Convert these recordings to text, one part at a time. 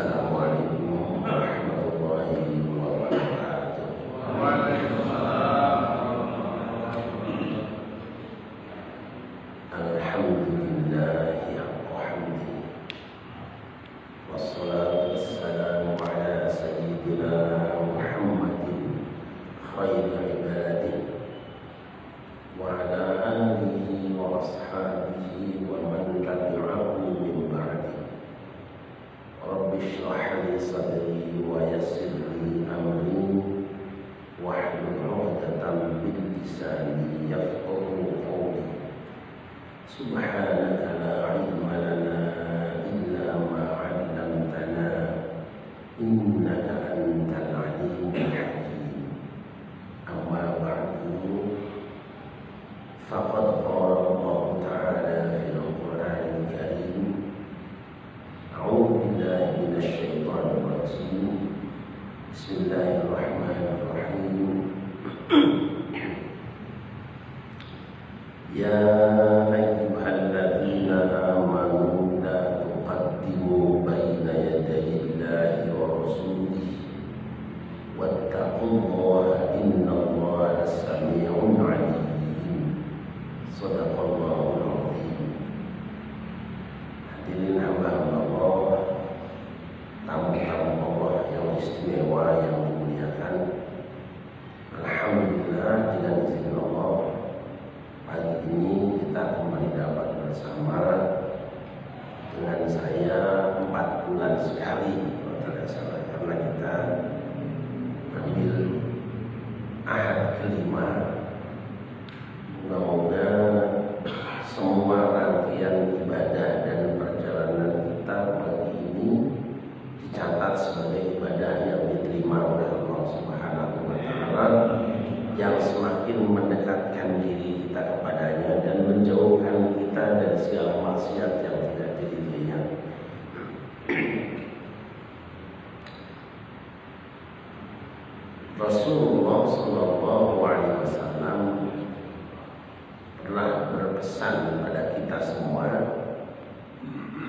Assalamualaikum warahmatullahi wabarakatuh. Alhamdulillahi hamdi wassalatu wassalamu ala sayyidina Muhammadin khairil ibadin wa ala alihi wa ashabihi wa man tabi'ahu min ba'di. Rabbi shrah li sadri wa yassir li amri wahlul 'uqdatam min lisani yafqahu qawli. Subhanaka la ilma lana illa ma 'allamtana innaka antal alimul hakim. Amma ba'du, faqad qala Allah ta'ala fil Qur'anil Karim, a'udzu billahi minasy syaithanir rajim. Bismillahirrahmanirrahim. Ya ayyuhalladzina amanu la tuqaddimu baina yadayillahi wa rasulihi wattaqullaha innallaha samii'un 'aliim. Shadaqallahul 'azim. Hadirin hamba-hamba Allah, tamu-tamu Allah yang istimewa yang dimuliakan, alhamdulillah dengan izin Allah pagi ini kita kembali dapat bersama dengan saya 4 bulan sekali karena kita ambil ahad kelima. Semoga semua rangkaian ibadah dan perjalanan kita pagi ini dicatat sebagai ibadah yang diterima oleh Allah Subhanahu wa Ta'ala, yang semakin mendekatkan diri kita kepadanya dan menjauhkan kita dari segala maksiat yang tidak diridhoinya. Rasulullah Shallallahu Alaihi Wasallam pernah berpesan pada kita semua,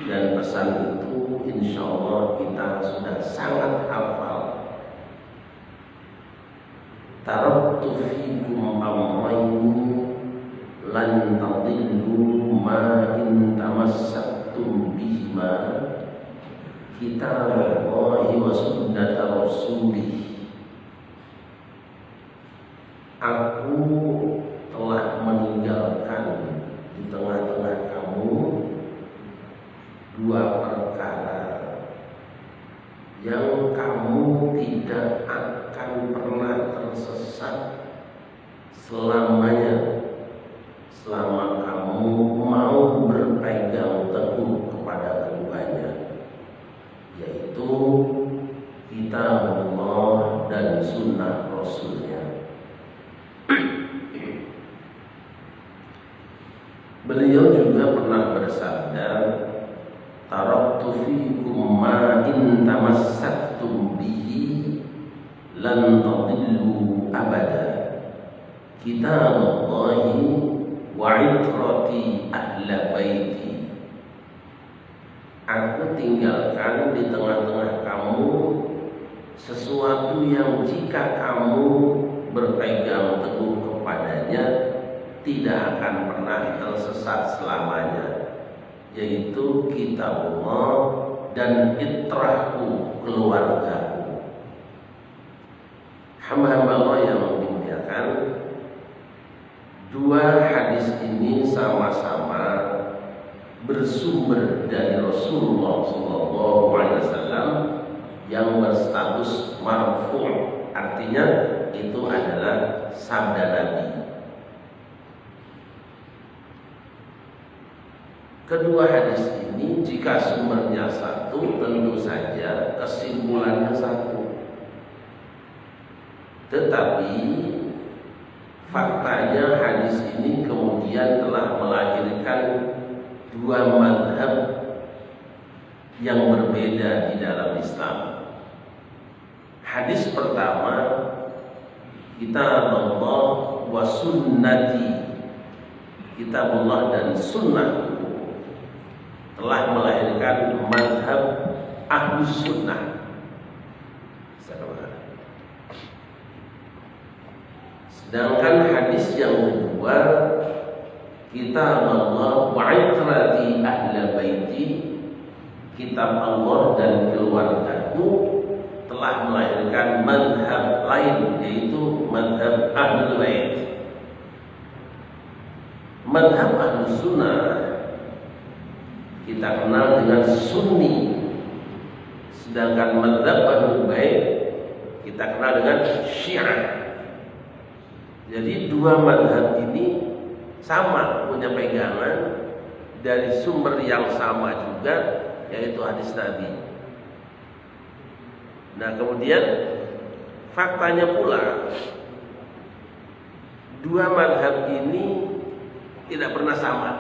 dan pesan itu insya Allah kita sudah sangat hafal. Taraktu fikum amrayni lan tadillu ma in tamassaktum bihima kitaballahi wa sunnata rasulih. Aku telah meninggalkan di tengah-tengah kamu 2 perkara yang kamu tidak akan pernah tersesat selamanya, selama kamu mau berpegang teguh kepada keduanya, yaitu kitabullah dan sunnah rasulnya. Beliau juga pernah bersabda, taraktu fikum ma in tamassaktum bihi lan tadillu abada kitaballahi wa itrati ahla baiti. Aku tinggalkan di tengah-tengah kamu sesuatu yang jika kamu berpegang teguh kepadanya tidak akan pernah tersesat selamanya, yaitu kitabullah dan itrahku, keluargaku. Hamba-hamba Allah yang dimuliakan, 2 hadis ini sama-sama bersumber dari Rasulullah SAW yang berstatus marfu', artinya itu adalah sabda Nabi. Kedua hadis ini jika sumbernya satu, tentu saja kesimpulannya satu. Tetapi faktanya hadis ini kemudian telah melahirkan 2 mazhab yang berbeda di dalam Islam. Hadis pertama, kitabullah wa sunnati, kitabullah dan sunnah telah melahirkan mazhab Ahlus Sunnah. Sedangkan hadis yang kedua, kitab Allah wa itrati ahli baiti, kitab Allah dan keluargaku, telah melahirkan mazhab lain, yaitu mazhab Ahlul Bait. Mazhab Ahlus Sunnah kita kenal dengan Sunni, sedangkan mazhab Ahlul Bait kita kenal dengan Syiah. Jadi dua mazhab ini sama, punya pegangan dari sumber yang sama juga, yaitu hadis Nabi. Nah, kemudian faktanya pula dua mazhab ini tidak pernah sama,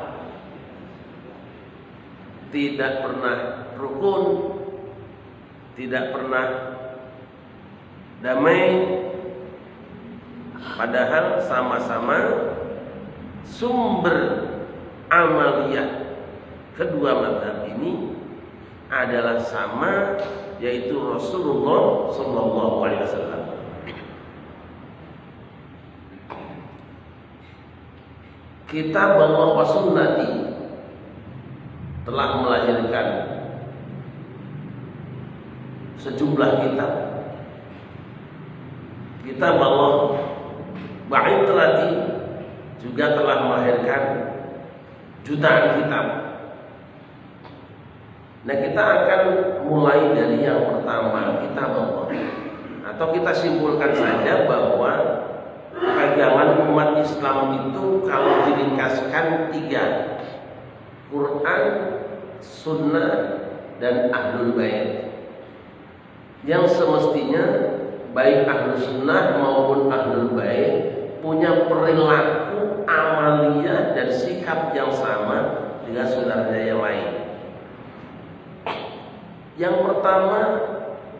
tidak pernah rukun, tidak pernah damai, padahal sama-sama sumber amaliyah kedua mazhab ini adalah sama, yaitu Rasulullah Sallallahu Alaihi Wasallam. Kitab Allah wa Sunnati telah melahirkan sejumlah kitab. Kitab Allah wa Itrati juga telah melahirkan jutaan kitab. Nah, kita akan mulai dari yang pertama, kitab Allah. Atau kita simpulkan saja bahwa pegangan umat Islam itu kalau diringkaskan tiga: Quran, Sunnah, dan Ahlul Bait. Yang semestinya baik Ahlul Sunnah maupun Ahlul Bait punya perilaku amaliyah dan sikap yang sama dengan saudaranya yang lain. Yang pertama,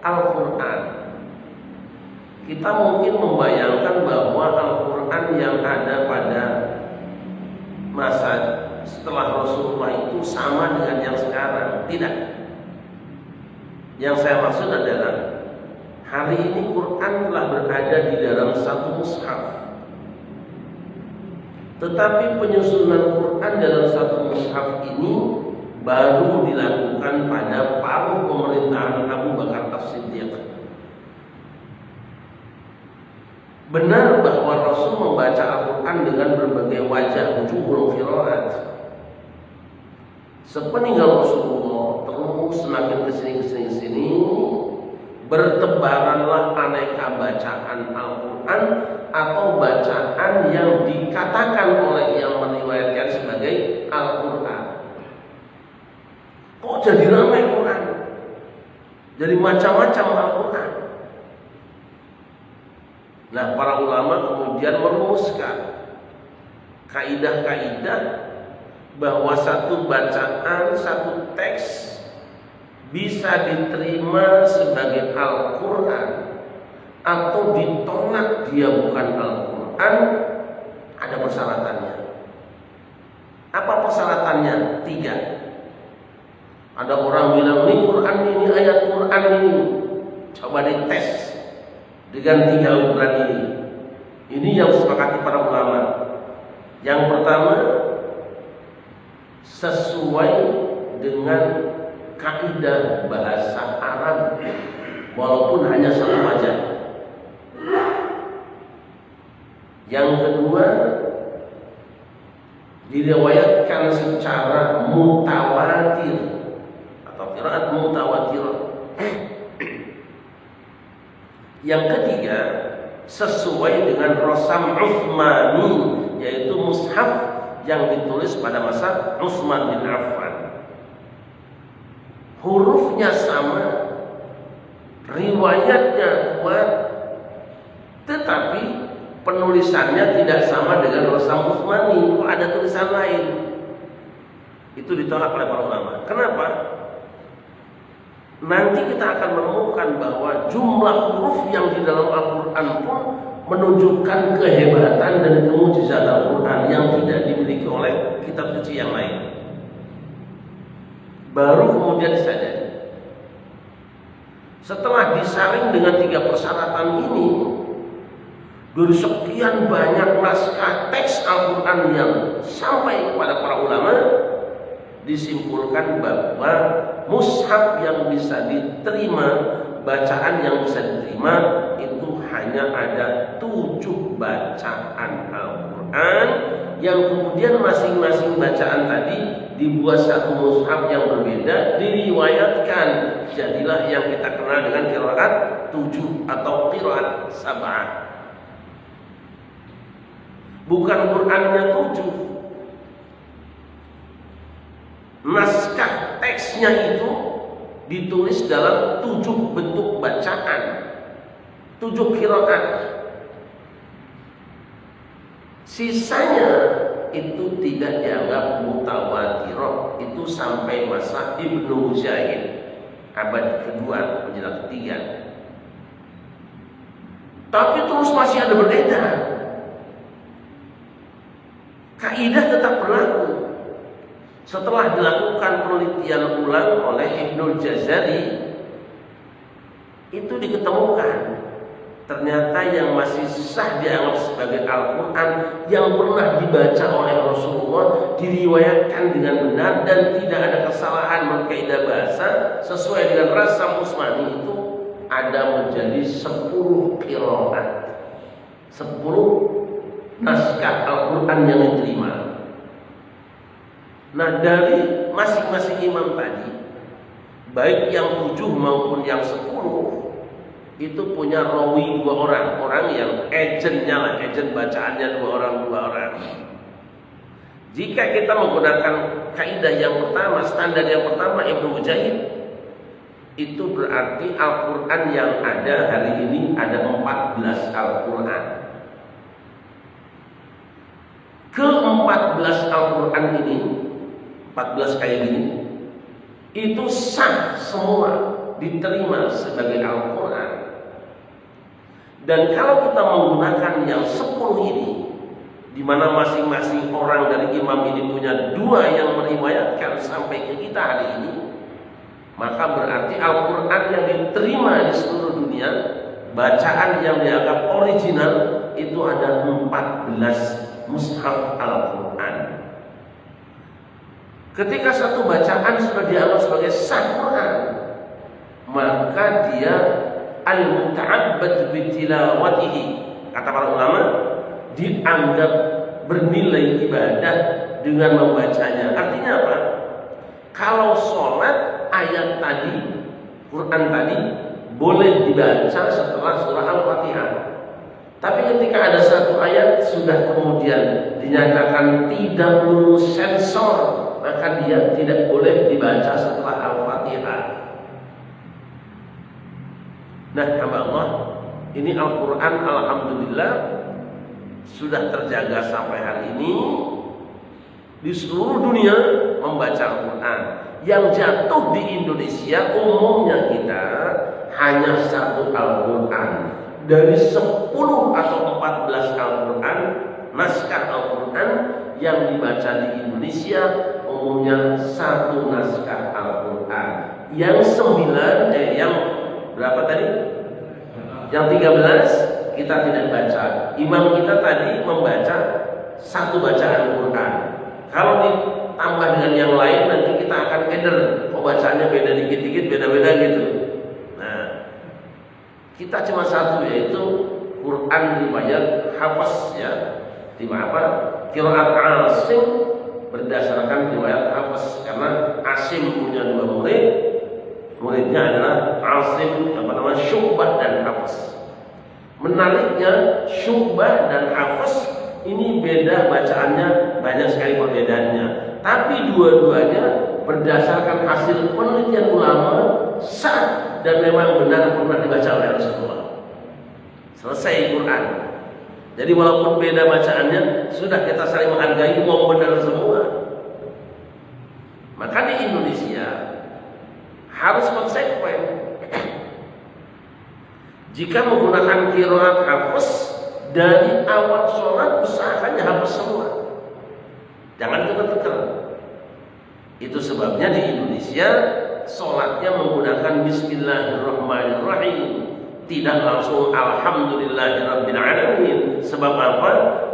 Al-Quran. Kita mungkin membayangkan bahwa Al-Quran yang ada pada masa setelah Rasulullah itu sama dengan yang sekarang. Tidak. Yang saya maksud adalah hari ini Quran telah berada di dalam satu mushaf. Tetapi penyusunan Quran dalam satu mushaf ini baru dilakukan pada paruh pemerintahan Abu Bakar As-Siddiq. Benar bahwa Rasul membaca Al-Quran dengan berbagai wajah, wujuhul qiraat. Sepeninggal Rasulullah terus semakin kesini, bertebaranlah aneka bacaan Al-Quran atau bacaan yang dikatakan oleh yang meriwayatkan sebagai Al-Quran. Kok jadi ramai Quran? Jadi macam-macam Al-Quran. Nah, para ulama kemudian merumuskan kaidah-kaidah bahwa satu bacaan, satu teks bisa diterima sebagai Al-Quran atau ditolak dia bukan Al-Quran, ada persyaratannya. Apa persyaratannya? 3. Ada orang bilang ini Quran ini, ayat Quran ini, coba dites dengan 3 ukuran ini. Ini yang disepakati para ulama. Yang pertama, sesuai dengan kaidah bahasa Arab walaupun hanya satu wajah. Yang kedua, diriwayatkan secara mutawatir atau qiraat mutawatir. Yang ketiga, sesuai dengan Rasam Utsmani, yaitu mushaf yang ditulis pada masa Utsman bin Affan. Hurufnya sama, riwayatnya kuat, tetapi penulisannya tidak sama dengan Rasam Utsmani. Kok ada tulisan lain? Itu ditolak oleh para ulama. Kenapa? Nanti kita akan menemukan bahwa jumlah huruf yang di dalam Al-Quran pun menunjukkan kehebatan dan kemujizat Al-Quran yang tidak dimiliki oleh kitab suci yang lain. Baru kemudian disadari Setelah disaring dengan 3 persyaratan ini, dari sekian banyak naskah teks Al-Quran yang sampai kepada para ulama, disimpulkan bahwa mushaf yang bisa diterima, bacaan yang bisa diterima itu hanya ada 7 bacaan Al-Quran, yang kemudian masing-masing bacaan tadi dibuat satu mushaf yang berbeda, diriwayatkan, jadilah yang kita kenal dengan qiraat 7 atau qiraat sab'ah. Bukan Qurannya 7, naskah teksnya itu ditulis dalam 7 bentuk bacaan, 7 qiraat. Sisanya itu tidak dianggap mutawatirah. Itu sampai masa Ibnu Mujahid abad kedua menjelang ketiga. Tapi terus masih ada berbeda. Kaidah tetap berlaku. Setelah dilakukan penelitian ulang oleh Ibnul Jazari, itu diketemukan ternyata yang masih sah dianggap sebagai Al-Quran yang pernah dibaca oleh Rasulullah, diriwayatkan dengan benar dan tidak ada kesalahan berkaidah bahasa sesuai dengan Rasam Usmani, itu ada menjadi 10 qiraat, 10 naskah Al-Quran yang diterima. Nah, dari masing-masing imam tadi, baik yang 7 maupun yang 10, itu punya rawi 2 orang, orang yang agentnya lah, agent bacaannya 2 orang. Jika kita menggunakan kaidah yang pertama, standar yang pertama Ibnu Mujahid, itu berarti Al-Quran yang ada hari ini ada 14 Al-Quran. Ke-14 Al-Quran ini, 14 kayak gini, itu sah semua, diterima sebagai Al-Quran. Dan kalau kita menggunakan yang 10 ini, di mana masing-masing orang dari imam ini punya 2 yang meriwayatkan sampai ke kita hari ini, maka berarti Al-Quran yang diterima di seluruh dunia, bacaan yang dianggap original, itu ada 14 mushaf Al-Quran. Ketika satu bacaan sudah dianggap sebagai sah Quran, maka dia al-muta'abbad bitilawatihi, kata para ulama, dianggap bernilai ibadah dengan membacanya. Artinya apa? Kalau sholat, ayat tadi, Quran tadi boleh dibaca setelah surah Al-Fatihah. Tapi ketika ada satu ayat sudah kemudian dinyatakan tidak lulus sensor, maka dia tidak boleh dibaca setelah Al-Fatihah. Nah, hamba Allah, ini Al-Quran alhamdulillah sudah terjaga sampai hari ini. Di seluruh dunia membaca Al-Quran. Yang jatuh di Indonesia umumnya kita hanya 1 Al-Quran. Dari 10 atau 14 Al-Quran, naskah Al-Quran yang dibaca di Indonesia umumnya 1 naskah Al-Quran. Yang 9, yang berapa tadi? Yang 13 kita tidak baca. Imam kita tadi membaca 1 bacaan Al-Quran. Kalau ditambah dengan yang lain, nanti kita akan keder. Pembacaannya beda dikit-dikit, beda-beda gitu. Kita cuma 1, yaitu Quran riwayat Hafs, ya. Di apa? Qiraat Asim berdasarkan riwayat Hafs, karena Asim punya 2 murid. Muridnya adalah Asim, Syu'bah dan Hafs. Menariknya, Syu'bah dan Hafs ini beda bacaannya, banyak sekali perbedaannya. Tapi dua-duanya berdasarkan hasil penelitian ulama sah dan memang benar pernah dibaca oleh Rasulullah. Selesai Quran. Jadi walaupun beda bacaannya, sudah kita saling menghargai, mau benar semua. Maka di Indonesia harus konsekuen. Jika menggunakan qiraat Hafs, dari awal sholat usahakannya Hafs semua. Jangan tukar-tukar. Itu sebabnya di Indonesia sholatnya menggunakan Bismillahirrahmanirrahim, tidak langsung Alhamdulillahirrabbilalamin. Sebab apa?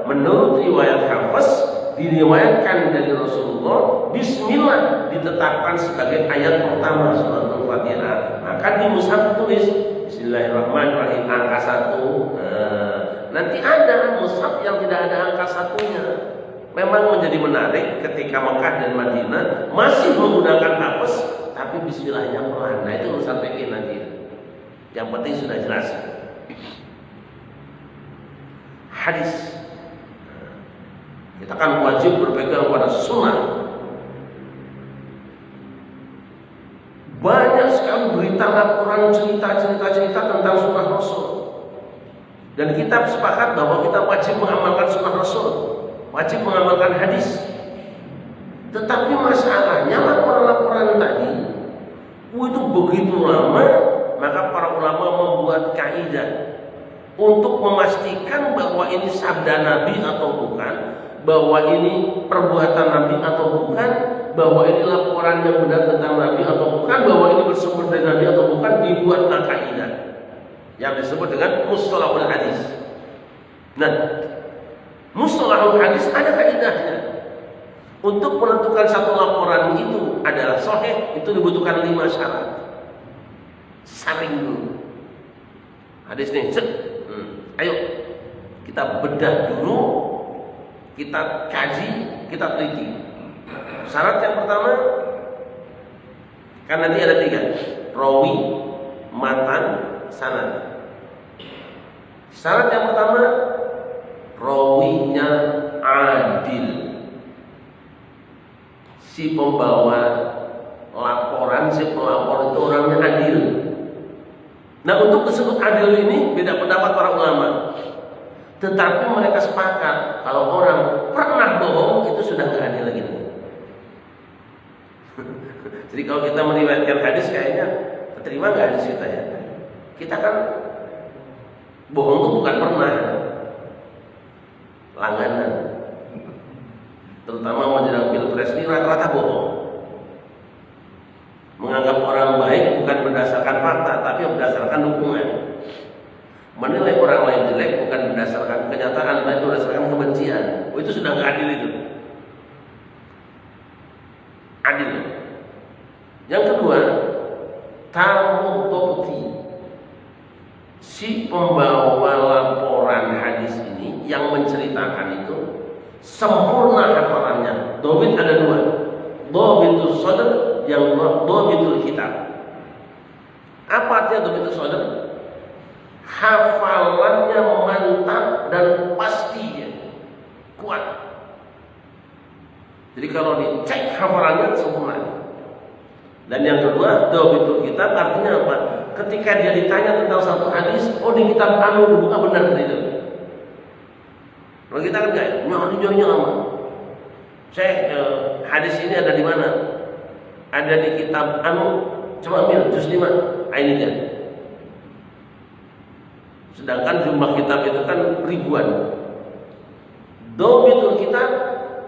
Menurut riwayat Hafiz, diriwayatkan dari Rasulullah, Bismillah ditetapkan sebagai ayat pertama surat Al-Fatihah. Maka di mushaf tulis Bismillahirrahmanirrahim angka 1. Nanti ada mushaf yang tidak ada angka 1-nya. Memang menjadi menarik ketika Mekah dan Madinah masih menggunakan Hafiz, tapi Bismillahnya pelan. Nah itu urusan fikih nanti. Yang penting sudah jelas. Hadis. Kita kan wajib berpegang pada sunnah. Banyak sekali berita, laporan, cerita tentang sunnah Rasul. Dan kita sepakat bahwa kita wajib mengamalkan sunnah Rasul, wajib mengamalkan hadis. Tetapi masalahnya laporan-laporan tadi itu begitu lama, maka para ulama membuat kaidah untuk memastikan bahwa ini sabda Nabi atau bukan, bahwa ini perbuatan Nabi atau bukan, bahwa ini laporan yang benar tentang Nabi atau bukan, bahwa ini bersumber dari Nabi atau bukan, dibuatlah kaidah yang disebut dengan mustalahul hadis. Nah, mustalahul hadis ada kaidahnya. Untuk menentukan satu laporan itu adalah sahih, itu dibutuhkan 5 syarat. Saring dulu. Hadis nih, ayo kita bedah dulu, kita kaji, kita teliti. Syarat yang pertama, kan nanti ada 3, rawi, matan, sanad. Syarat yang pertama, rawinya adil. Si pembawa laporan, si pelapor itu orangnya adil. Nah, untuk disebut adil ini beda pendapat para ulama. Tetapi mereka sepakat kalau orang pernah bohong itu sudah nggak adil lagi. Jadi kalau kita meriwayatkan hadis kayaknya terima nggak hadis kita ya? Kita kan bohong itu bukan pernah, langganan. Terutama menjelang pilpres ini rata-rata bohong. Menganggap orang baik bukan berdasarkan fakta, tapi berdasarkan dukungan. Menilai orang lain jelek bukan berdasarkan kenyataan, tapi berdasarkan kebencian. Oh, itu sudah nggak adil itu. Adil. Yang kedua, tamutoti. Si pembawa laporan hadis ini yang menceritakan itu sempurna hafalannya. Dhabit ada 2. Dhabitus sadr, yang dhabitul kitab. Apa artinya dhabitus sadr? Hafalannya mantap dan pastinya kuat. Jadi kalau dicek hafalannya sempurna. Dan yang kedua, dhabitul kitab artinya apa? Ketika dia ditanya tentang satu hadis, oh di kitab anu dibuka benar itu. Kalau kita kan enggak, nyari lama. Saya hadis ini ada di mana? Ada di kitab anu, coba ambil juz 5. Ini dia. Sedangkan jumlah kitab itu kan ribuan. Dhabitul kitab,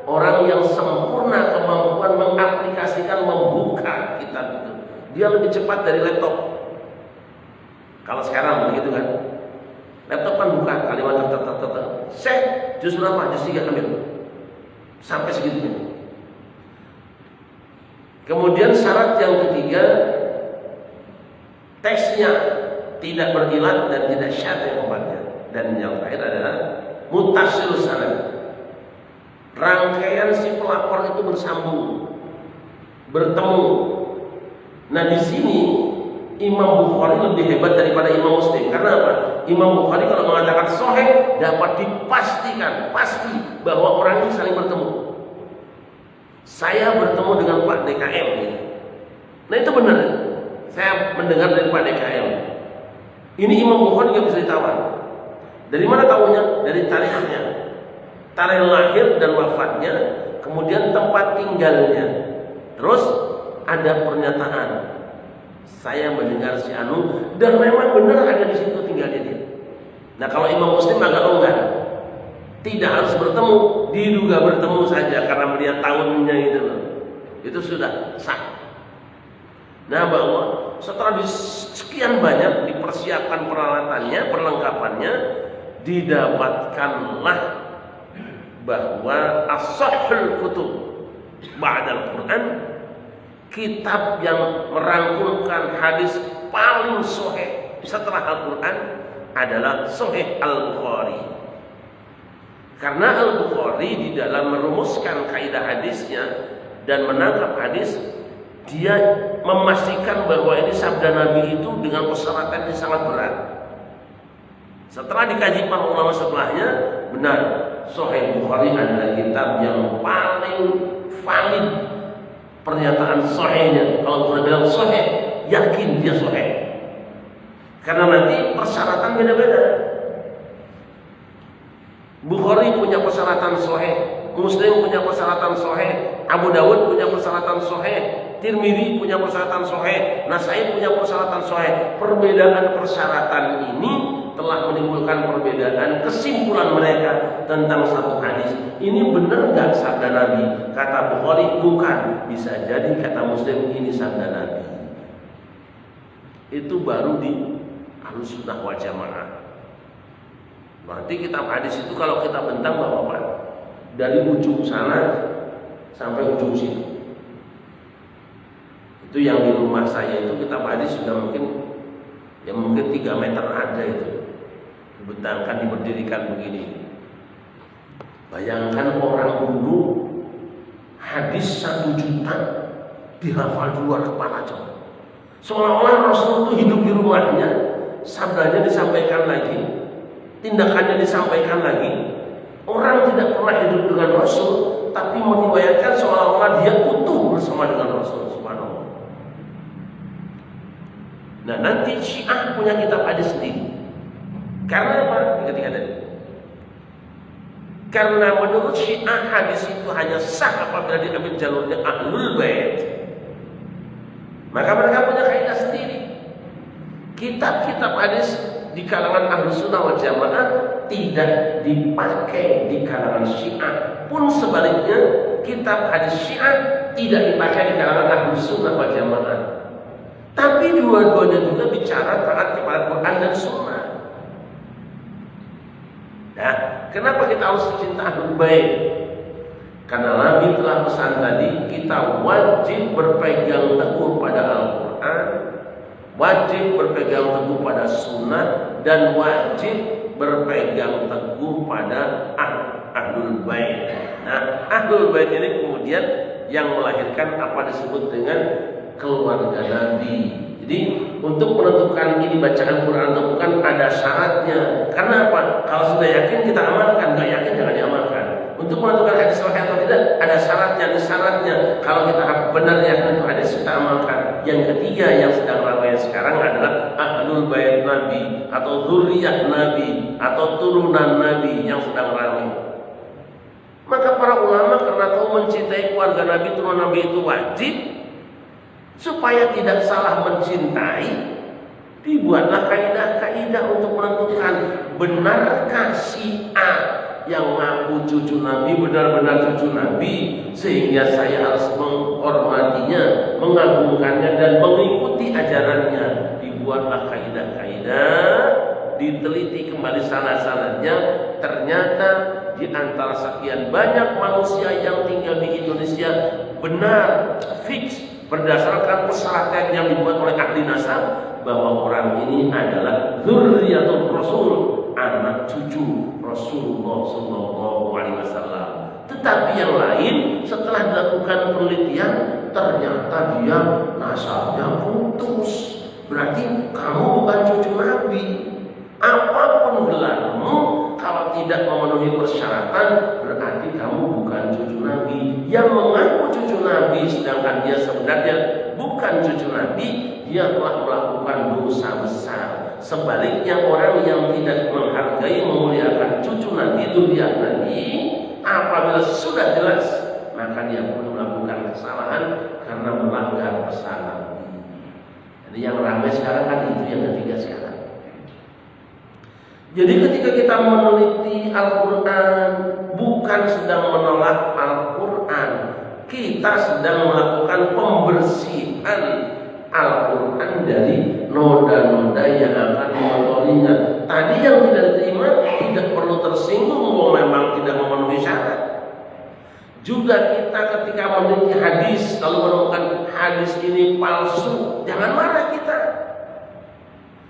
orang yang sempurna kemampuan mengaplikasikan, membuka kitab itu. Dia lebih cepat dari laptop. Kalau sekarang begitu kan, laptop kan buka kalimat juz berapa, juz 3 ambil sampai segitunya. Kemudian syarat yang ketiga, teksnya tidak berilat dan tidak syadz yang obatnya. Dan yang terakhir adalah mutasil sanad. Rangkaian si pelapor itu bersambung, bertemu. Nah di sini Imam Bukhari lebih hebat daripada Imam Muslim. Karena apa? Imam Bukhari kalau mengatakan sahih dapat dipastikan pasti bahwa orang ini saling bertemu. Saya bertemu dengan Pak DKM. Nah itu benar. Saya mendengar dari Pak DKM. Ini Imam Bukhari nggak bisa ditawar. Dari mana tahunya? Dari tarikhnya, tarikh lahir dan wafatnya, kemudian tempat tinggalnya. Terus ada pernyataan, saya mendengar si anu dan memang benar ada di situ tinggalnya dia. Nah kalau Imam Muslim agak longgar, tidak harus bertemu, diduga bertemu saja karena melihat tahunnya itu sudah sah. Nah, bahwa setelah sekian banyak dipersiapkan peralatannya, perlengkapannya, didapatkanlah bahwa as-sahhul kutub ba'dal Quran, kitab yang merangkumkan hadis paling sahih setelah Al-Quran adalah Sahih Al-Bukhari. Karena Al-Bukhari di dalam merumuskan kaidah hadisnya dan menangkap hadis, dia memastikan bahwa ini sabda Nabi itu dengan persyaratan yang sangat berat. Setelah dikaji para ulama setelahnya, benar, Sahih Bukhari adalah kitab yang paling valid pernyataan sahihnya. Kalau sudah bilang sahih, yakin dia sahih. Karena nanti persyaratan beda-beda. Bukhari punya persyaratan sahih, Muslim punya persyaratan sahih, Abu Dawud punya persyaratan sahih, Tirmidzi punya persyaratan sahih, Nasai punya persyaratan sahih. Perbedaan persyaratan ini telah menimbulkan perbedaan kesimpulan mereka tentang satu hadis. Ini benar nggak sabda Nabi? Kata Bukhari bukan, bisa jadi kata Muslim ini sabda Nabi. Itu baru di Ahlussunnah wal Jamaah. Berarti kitab hadis itu kalau kita bentang Bapak, dari ujung sana sampai ujung situ. Itu yang di rumah saya itu kitab hadis sudah mungkin 3 meter ada itu. Dibentangkan, diberdirikan begini. Bayangkan orang dulu hadis 1 juta dihafal di luar kepala coba. Seolah-olah Rasul itu hidup di rumahnya, sabdanya disampaikan lagi, tindakannya disampaikan lagi. Orang tidak pernah hidup dengan Rasul, tapi meriwayatkan seolah-olah dia utuh bersama dengan Rasul. Subhanallah. Nah, nanti Syiah punya kitab hadis sendiri. Karena apa? Ketika tadi. Karena menurut Syiah hadis itu hanya sah apabila diambil jalurnya Ahlul Bait. Maka mereka punya kaidah sendiri. Kitab-kitab hadis di kalangan Ahlussunnah wal Jamaah tidak dipakai di kalangan Syiah. Pun sebaliknya, kitab hadis Syiah tidak dipakai di kalangan Ahlussunnah wal Jamaah. Tapi dua-duanya juga bicara taat kepada Quran dan Sunnah. Nah, kenapa kita harus cinta Ahlul Bait? Karena Nabi telah pesan tadi, kita wajib berpegang teguh pada Al-Quran, wajib berpegang teguh pada Sunnah, dan wajib berpegang teguh pada Ahlul Bait. Nah, Ahlul Bait ini kemudian yang melahirkan apa disebut dengan keluarga Nabi. Jadi untuk menentukan ini bacaan Quran atau bukan ada syaratnya. Karena apa? Kalau sudah yakin kita amalkan, nggak yakin jangan diamalkan. Untuk menentukan hadis sahih atau tidak ada syaratnya. Syaratnya kalau kita benar yakin itu hadis kita amalkan. Yang ketiga yang sedang ramai sekarang adalah Ahlul Bait Nabi atau zuriyah Nabi atau turunan Nabi yang sedang ramai. Maka para ulama karena tahu mencintai keluarga Nabi, turunan Nabi itu wajib. Supaya tidak salah mencintai, dibuatlah kaidah-kaidah untuk menentukan benarkah si A yang ngaku cucu Nabi benar-benar cucu Nabi, sehingga saya harus menghormatinya, mengagungkannya dan mengikuti ajarannya. Dibuatlah kaidah-kaidah, diteliti kembali sanad-sanadnya. Ternyata di antara sekian banyak manusia yang tinggal di Indonesia benar fix berdasarkan persyaratan yang dibuat oleh ahli nasab bahwa orang ini adalah dzurriyyatul Rasul, anak cucu Rasulullah sallallahu alaihi wasallam. Tetapi yang lain setelah dilakukan penelitian ternyata dia nasabnya putus. Berarti kamu bukan cucu Nabi. Apapun gelarmu, kalau tidak memenuhi persyaratan, berarti kamu bukan cucu Nabi. Yang mengaku cucu Nabi sedangkan dia sebenarnya bukan cucu Nabi, dia telah melakukan dosa besar. Sebaliknya orang yang tidak menghargai, memuliakan cucu Nabi, zuriyah Nabi, apabila sudah jelas, maka dia pun melakukan kesalahan karena melanggar pesan Nabi. Jadi yang ramai sekarang kan itu yang ketiga sekarang. Jadi ketika kita meneliti Al-Quran, bukan sedang menolak Al-Quran, kita sedang melakukan pembersihan Al-Quran dari noda-noda yang akan mengotorinya. Tadi yang tidak diterima tidak perlu tersinggung, memang tidak memenuhi syarat. Juga kita ketika meneliti hadis lalu menemukan hadis ini palsu, jangan marah kita.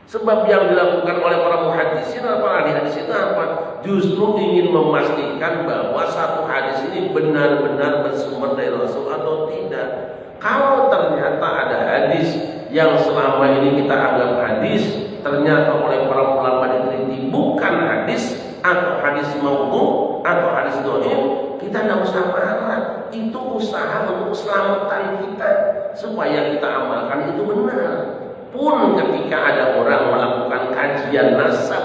Sebab yang dilakukan oleh para muhaddisin apa ahli hadis itu apa? Justru ingin memastikan bahwa satu hadis ini benar-benar bersumber dari Rasul atau tidak. Kalau ternyata ada hadis yang selama ini kita anggap hadis, ternyata oleh para ulama diteliti bukan hadis atau hadis maudhu atau hadis dhaif, kita tidak usah marah. Itu usaha untuk keselamatan kita supaya kita amalkan itu benar. Pun ketika ada orang melakukan kajian nasab,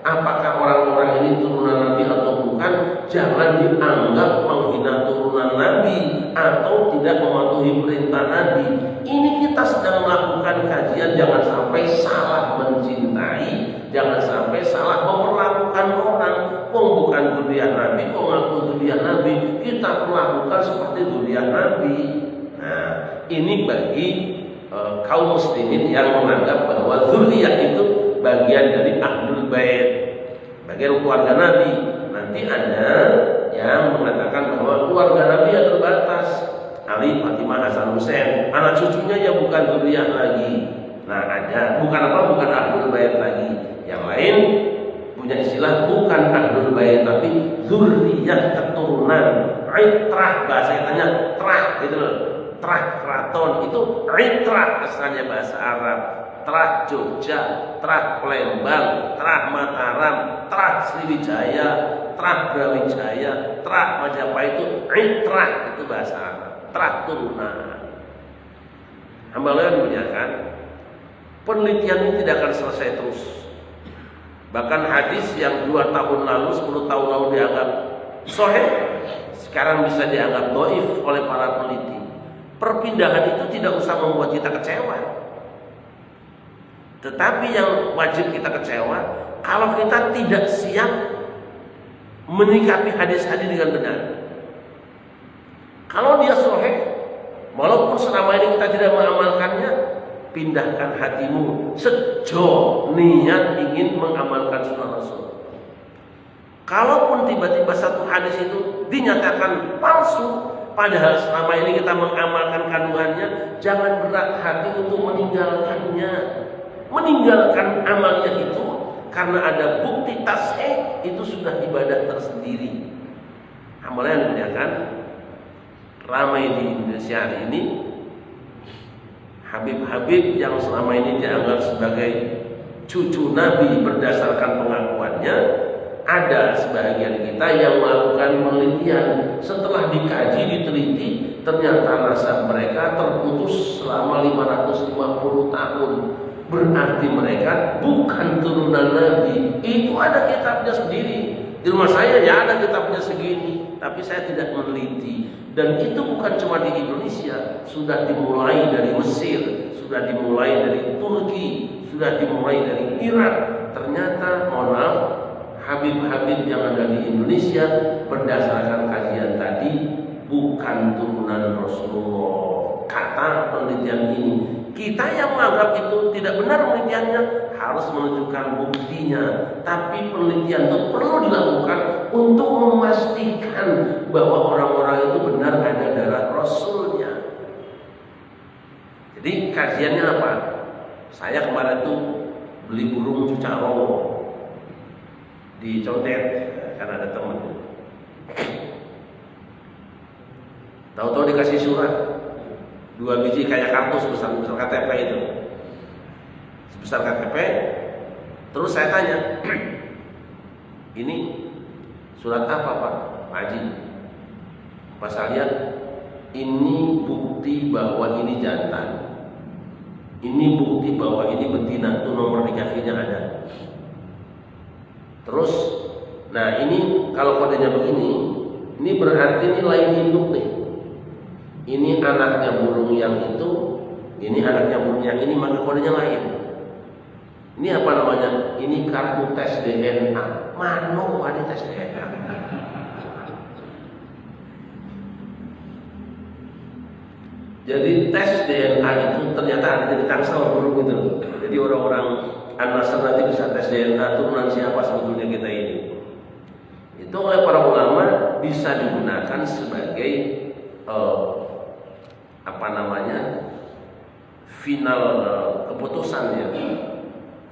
apakah orang-orang ini turunan Nabi atau bukan, jangan dianggap menghina turunan Nabi atau tidak mematuhi perintah Nabi. Ini kita sedang melakukan kajian, jangan sampai salah mencintai, jangan sampai salah memperlakukan orang. Kok bukan dzurriyyah Nabi, kok ngaku dzurriyyah Nabi, kita perlakukan seperti dzurriyyah Nabi. Nah, ini bagi kaum muslimin yang menganggap bahwa dzurriyyah itu bagian dari ahlul bait, bagian keluarga Nabi. Nanti ada yang mengatakan bahwa keluarga Nabi yang terbatas, Ali, Fatimah, Hasan, Husain, anak cucunya ya bukan dzurriyyah lagi. Nah ada, bukan apa, bukan ahlul bait lagi. Yang lain punya istilah bukan ahlul bait tapi dzurriyyah, keturunan, itrah, bahasa katanya trah gitu loh. Trah keraton itu itrah asalnya bahasa Arab. Trah Jogja, trah Palembang, trah Mataram, trah Sriwijaya, trah Brawijaya, trah Majapahit itu itrah, itu bahasa Arab. Trah turunan. Hamba Allah yang memuliakan, penelitian ini tidak akan selesai terus. Bahkan hadis yang 2 tahun lalu, 10 tahun lalu dianggap sahih, sekarang bisa dianggap dhaif oleh para peneliti. Perpindahan itu tidak usah membuat kita kecewa. Tetapi yang wajib kita kecewa kalau kita tidak siap menyikapi hadis-hadis dengan benar. Kalau dia sahih, walaupun selama ini kita tidak mengamalkannya, pindahkan hatimu sejauh niat ingin mengamalkan sunnah Rasul. Kalaupun tiba-tiba satu hadis itu dinyatakan palsu, padahal selama ini kita mengamalkan kandungannya, jangan berat hati untuk meninggalkannya. Meninggalkan amalnya itu karena ada bukti tasih, itu sudah ibadah tersendiri. Amalnya dimuliakan, ramai di Indonesia hari ini Habib-habib yang selama ini dianggap sebagai cucu Nabi berdasarkan pengakuannya. Ada sebagian kita yang melakukan penelitian, setelah dikaji, diteliti, ternyata nasab mereka terputus selama 550 tahun. Berarti mereka bukan turunan Nabi. Itu ada kitabnya sendiri. Di rumah saya ya ada kitabnya segini, tapi saya tidak meneliti. Dan itu bukan cuma di Indonesia, sudah dimulai dari Mesir, sudah dimulai dari Turki, sudah dimulai dari Irak. Ternyata mohon maaf, Habib-habib yang ada di Indonesia berdasarkan kajian tadi bukan turunan Rasulullah. Kata penelitian ini, kita yang menganggap itu tidak benar penelitiannya harus menunjukkan buktinya. Tapi penelitian itu perlu dilakukan untuk memastikan bahwa orang-orang itu benar ada darah Rasulnya. Jadi kajiannya apa? Saya kemarin tuh beli burung cucaro di Condet, karena ada teman. Tahu-tahu dikasih surat 2 biji kayak kartu sebesar KTP itu, sebesar KTP. Terus saya tanya, ini surat apa Pak Haji? Pas saya lihat, ini bukti bahwa ini jantan, ini bukti bahwa ini betina, itu nomor nikahnya ada. Terus, nah ini kalau kodenya begini, ini berarti ini lain induk nih. Ini anaknya burung yang itu, ini anaknya burung yang ini, maka kodenya lain. Ini apa namanya? Ini kartu tes DNA. Mano ada tes DNA? Jadi tes DNA itu ternyata ada di Tangsel dulu gitu. Jadi orang-orang An-Nasr nanti bisa tes DNA turunan siapa sebetulnya kita ini. Itu oleh para ulama bisa digunakan sebagai final keputusan ya,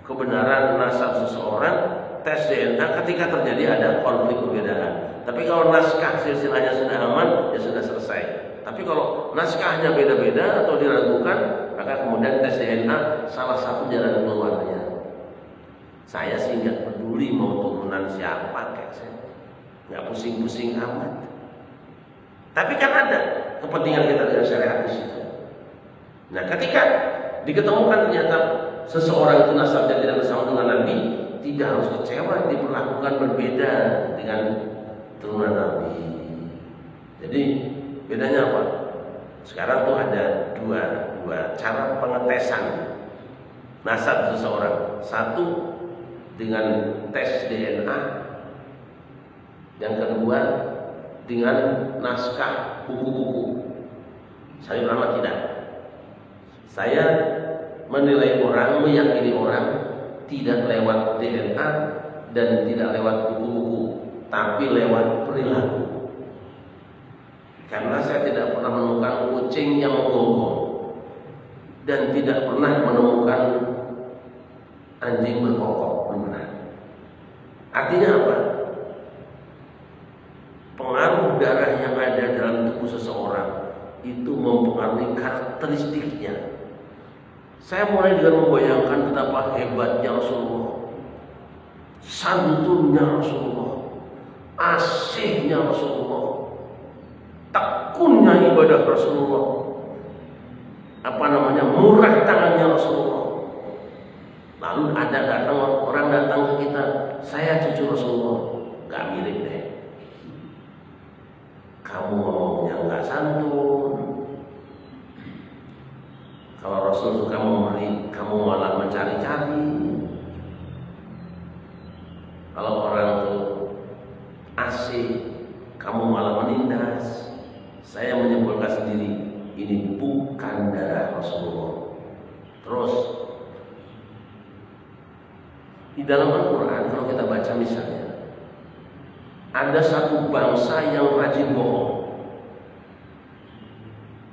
kebenaran nasab seseorang. Tes DNA ketika terjadi ada konflik perbedaan. Tapi kalau naskah silsilahnya sudah aman, ya sudah selesai. Tapi kalau naskahnya beda-beda atau diragukan, maka kemudian tes DNA salah satu jalan keluarnya. Saya sih nggak peduli mau turunan siapa, kayak saya nggak pusing-pusing amat. Tapi kan ada kepentingan kita dengan syariat di situ. Nah, ketika diketemukan ternyata seseorang itu nasabnya tidak bersama dengan Nabi, tidak harus kecewa, diperlakukan berbeda dengan turunan Nabi. Jadi bedanya apa? Sekarang tuh ada dua cara pengetesan nasab seseorang. Satu dengan tes DNA, yang kedua dengan naskah buku-buku. Saya ulama tidak. Saya menilai orang, meyakini orang tidak lewat DNA dan tidak lewat buku-buku, tapi lewat perilaku. Karena saya tidak pernah menemukan kucing yang menggonggong dan tidak pernah menemukan anjing berkokok. Artinya apa? Pengaruh darah yang ada dalam tubuh seseorang itu mempengaruhi karakteristiknya. Saya mulai dengan membayangkan betapa hebatnya Rasulullah, santunnya Rasulullah, asihnya Rasulullah, tekunnya ibadah Rasulullah, murah tangannya Rasulullah. Lalu ada orang datang ke kita, saya cucu Rasulullah, gak mirip deh. Kamu ngomongnya gak santun. Kalau Rasul suka memberi, kamu malah mencari-cari. Kalau orang itu asik, kamu malah menindas. Saya menyimpulkan sendiri, ini bukan darah Rasulullah. Terus di dalam Al-Quran kalau kita baca misalnya, ada satu bangsa yang rajin bohong.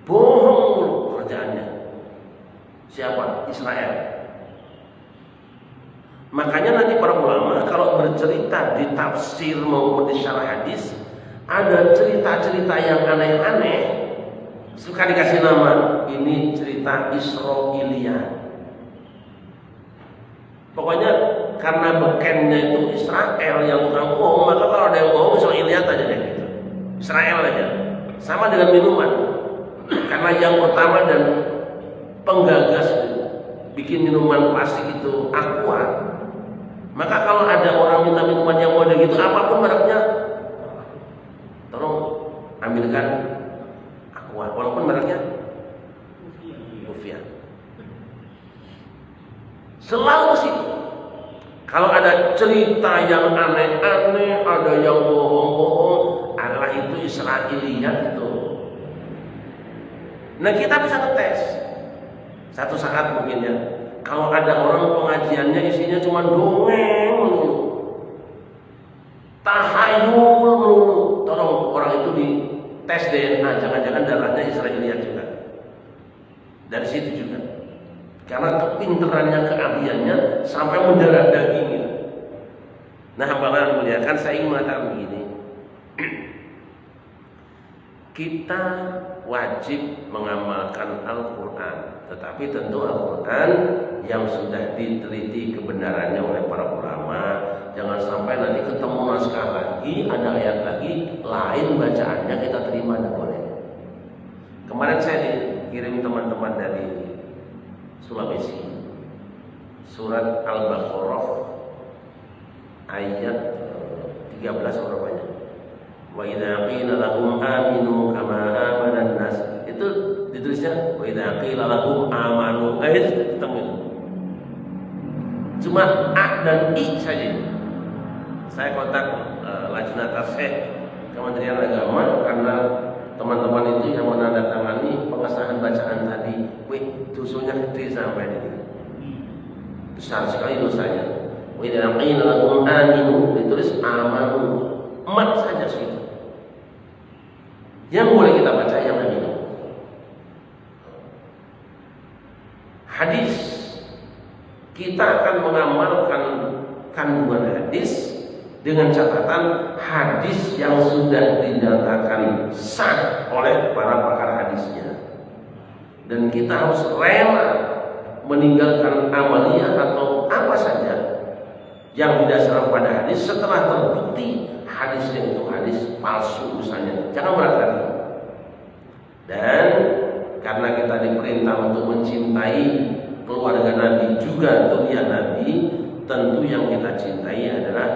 Bohong mulu kerjaannya. Siapa? Israel. Makanya nanti para ulama kalau bercerita di tafsir maupun di syarah hadis, ada cerita-cerita yang aneh-aneh, suka dikasih nama, ini cerita Israiliyah. Pokoknya karena bekennya itu Israel yang tukang bohong, maka kalau ada yang bohong Israiliyah aja deh gitu. Israel aja. Sama dengan minuman. Karena yang pertama dan penggagas bikin minuman plastik itu Aqua. Maka kalau ada orang minta minuman yang model gitu, apapun mereknya, tolong ambilkan Aqua, walaupun mereknya Ufia. Selalu sih. Kalau ada cerita yang aneh-aneh, ada yang bohong-bohong, adalah itu Israiliyah itu. Nah, kita bisa ngetes. Satu saat mungkin ya, kalau ada orang pengajiannya isinya cuma dongeng melulu, tahayul melulu, tolong orang itu di tes DNA, jangan-jangan darahnya Israiliyah juga. Dari situ juga. Karena kepinterannya, keahliannya sampai mendarah dagingnya. Nah, hamba muliakan, saya ingin mengatakan begini. Kita wajib mengamalkan Al-Quran, tetapi tentu Al-Quran yang sudah diteliti kebenarannya oleh para ulama. Jangan sampai nanti ketemu naskah lagi, ada ayat lagi, lain bacaannya kita terima, tidak boleh. Kemarin saya dikirim teman-teman dari Sulawesi, surat Al-Baqarah ayat 13 berapanya? Wa idza qila lahum aminu kama amanan nas. Itu ditulisnya wa idza qila lahum amanu. Itu ketemu. Cuma a dan i saja. Saya kontak Lajnah Tafsir Kementerian Agama karena teman-teman itu yang menandatangani pengesahan bacaan tadi, wih dosanya gede sampai ini, besar sekali dosanya. Wa idza qila lahum aminu, ditulis amanu, emat saja sih. Yang boleh kita baca yang aminu. Hadis, kita akan mengamalkan kandungan hadis dengan catatan hadis yang sudah dinyatakan sah oleh para pakar hadisnya, dan kita harus rela meninggalkan amaliyah atau apa saja yang didasarkan pada hadis setelah terbukti hadisnya itu hadis palsu misalnya. Jangan berat-berat. Dan karena kita diperintah untuk mencintai keluarga Nabi juga dzurriyyah Nabi, tentu yang kita cintai adalah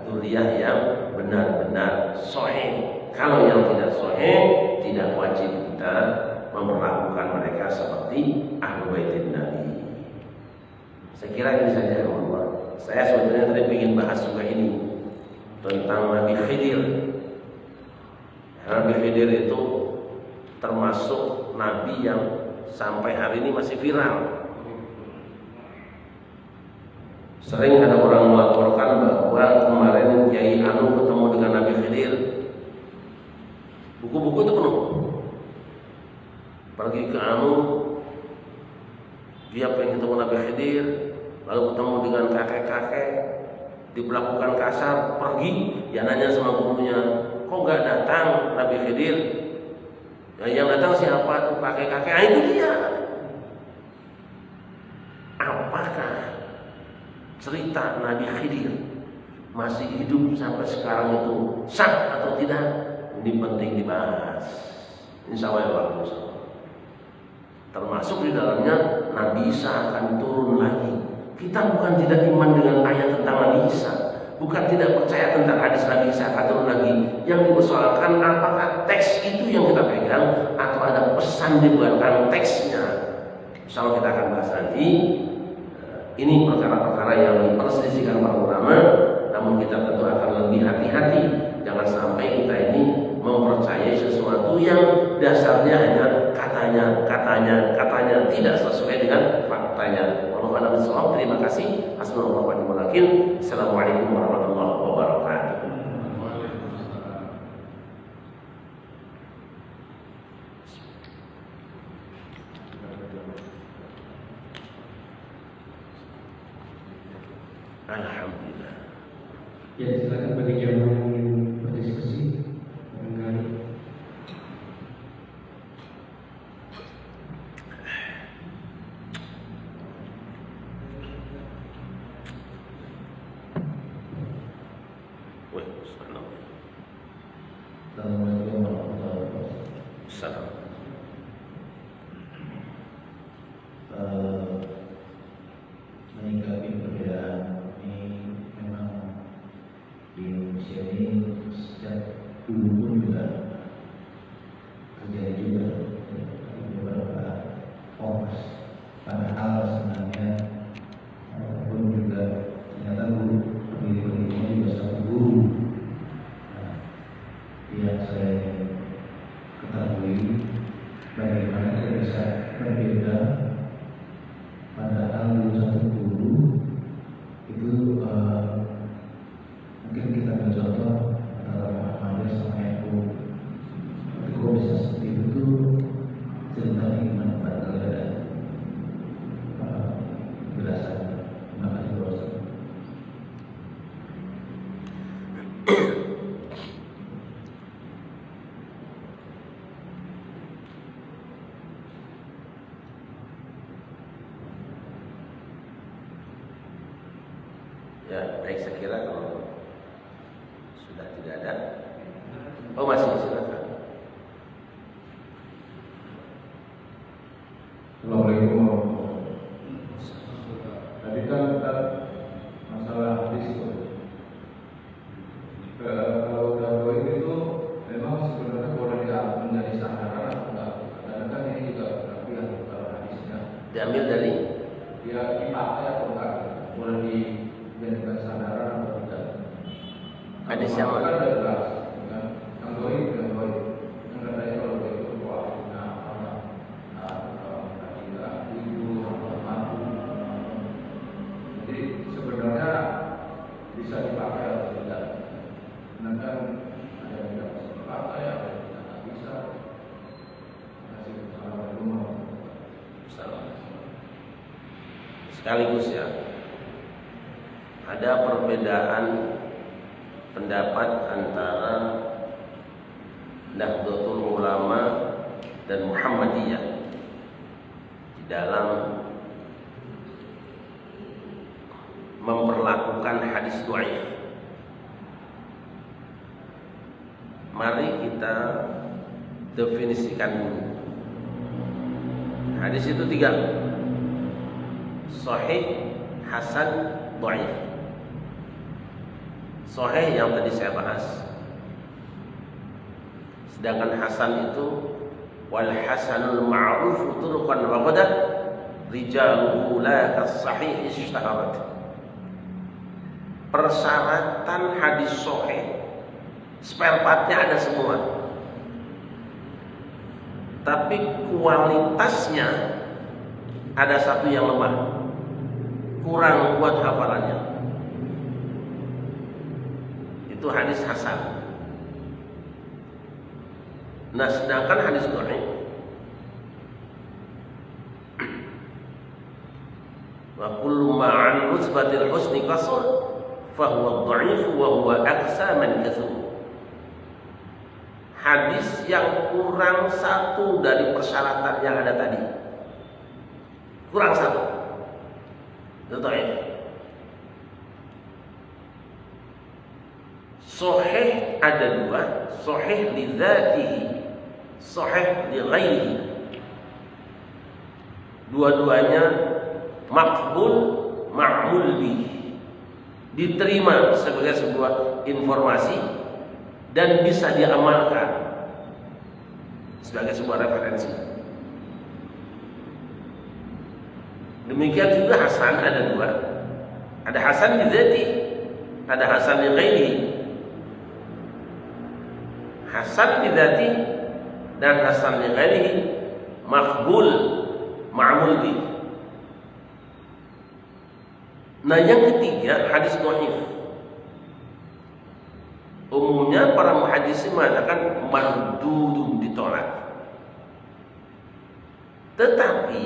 dzurriyyah yang benar-benar sahih. Kalau yang tidak sahih, tidak wajib kita memperlakukan mereka seperti ahlu baitin Nabi. Saya kira ini saja Allah. Saya sebetulnya tadi ingin bahas juga ini tentang Nabi Khidir. Nabi Khidir itu termasuk Nabi yang sampai hari ini masih viral. Sering ada orang melaporkan bahwa kemarin Kiai Anu ketemu dengan Nabi Khidir. Buku-buku itu penuh. Pergi ke Anu, dia pengen ketemu Nabi Khidir, lalu ketemu dengan kakek-kakek, diperlakukan kasar, pergi, dia nanya sama gurunya, kok nggak datang Nabi Khidir? Ya, yang datang siapa tuh? Kakek-kakek. Itu dia. Apakah cerita Nabi Khidir masih hidup sampai sekarang itu sah atau tidak? Ini penting dibahas. Insya Allah ya bagus. Termasuk di dalamnya Nabi Isa akan turun lagi. Kita bukan tidak iman dengan ayat tentang Nabi Isa, bukan tidak percaya tentang hadis Nabi Isa akan turun lagi. Yang dipersoalkan apakah teks itu yang kita pegang atau ada pesan di belakang teksnya. Insya Allah kita akan bahas nanti. Ini perkara-perkara yang diperselisihkan para ulama, namun kita tentu akan lebih hati-hati. Jangan sampai kita ini mempercayai sesuatu yang dasarnya hanya katanya tidak sesuai dengan faktanya. Wallahu a'lam bishawab. Terima kasih. Assalamualaikum warahmatullahi wabarakatuh. Alhamdulillah. Ya, silakan bagi jamaah yang ingin berdiskusi. Barangkali. Assalamualaikum warahmatullahi wabarakatuh. Assalamualaikum. Menyikapi perbedaan ini memang di Indonesia ini sejak dulu pun juga terjadi juga beberapa hoax, padahal sebenarnya pun juga ternyata guru pendiri-pendirinya juga satu guru. Yang saya ketahui bagaimana kita bisa berbeda, padahal di satu guru itu mungkin kita bercontoh antara Muhammad sama Eko. Tapi kok bisa seperti itu tuh ceritanya gimana Pak? Kalau ada penjelasan. Terima kasih Bos. Ya, baik, saya kira kalau sudah tidak ada. Oh, masih, silakan. Assalamualaikum warahmatullahi wabarakatuh. Tadi kan kita masalah hadis itu. Kalau udah poin itu memang sebenarnya boleh menjadi sandaran atau enggak? Kadang-kadang ini juga tapi yang kalau hadisnya Diambil dari dia dipakai atau enggak? Boleh dijadikan sandaran atau tidak? hadis yang Kan mana? ada jelas, kan? Yang doi, yang katanya kalau Sekaligus ya, ada perbedaan pendapat antara Nahdlatul Ulama dan Muhammadiyah di dalam memperlakukan hadis dhaif. Mari kita definisikan dulu. Hadis itu 3. Sahih, hasan, dhaif. Sahih yang tadi saya bahas. Sedangkan hasan itu wal hasanul ma'ruf turuqan wa qadar rijaluhu la kas-sahih isyaharat. Persyaratan hadis sahih, spare partnya ada semua, tapi kualitasnya ada satu yang lemah, kurang kuat hafalannya. Itu hadis hasan. Nah, sedangkan hadis dhaif, wa kullu ma'an rutbatil husni qasr fahuwa dhaif wa huwa aqsa man kathur. Hadis yang kurang satu dari persyaratan yang ada tadi, kurang satu, itu dhaif. Sahih ada 2, sahih li dzatihi, sahih li ghairihi. Dua-duanya maqbul ma'mul bih, diterima sebagai sebuah informasi dan bisa diamalkan sebagai sebuah referensi. Demikian juga hasan ada 2. Ada hasan li dzatihi, ada hasan li ghairihi. Hasan li dzatihi dan hasan li ghairihi maqbul ma'mul bih. Nah, yang ketiga hadis dhaif. Umumnya para muhaddisin mengatakan mardudun, ditolak. Tetapi